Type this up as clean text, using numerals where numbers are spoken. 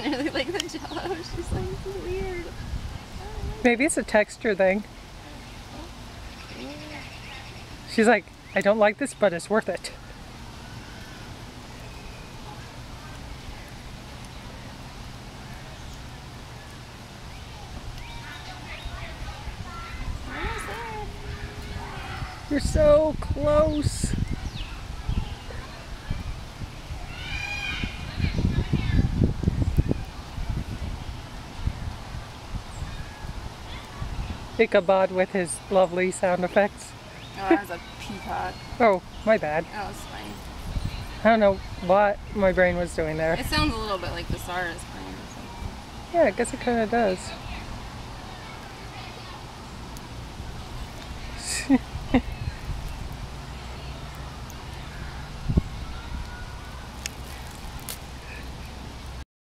doesn't really like the Jell-O. She's like, this is weird. Maybe it's a texture thing. She's like, I don't like this, but it's worth it. You're so close. Ichabod with his lovely sound effects. Oh, that was a peacock. Oh, my bad. That was funny. I don't know what my brain was doing there. It sounds a little bit like the Saurus plane or something. Yeah, I guess it kind of does.